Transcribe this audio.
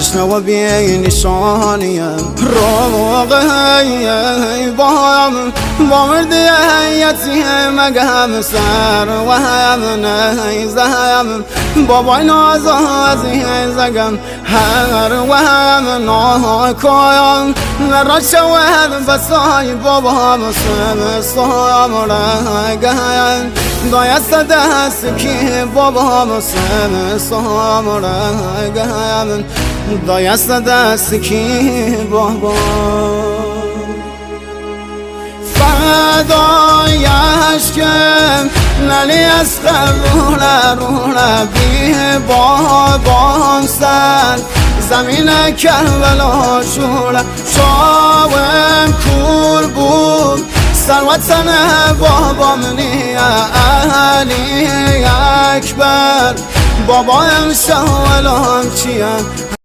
تشنه و بی نشانیم روغی بایم با مردی یتیم مگم سر و هم نیزم بابای نازازی زگم هر و هم ناکایم نرا شود بسای بابا مسلم سایم رگم دایست دست کی بابا مسلم سایم رگم دایست دست کی بابا فدایش کم نلی از رونا بی بابام سر زمین کربلا شوره شاوم کور بود سروتن بابام نی علی اکبر بابایم شاولام چیم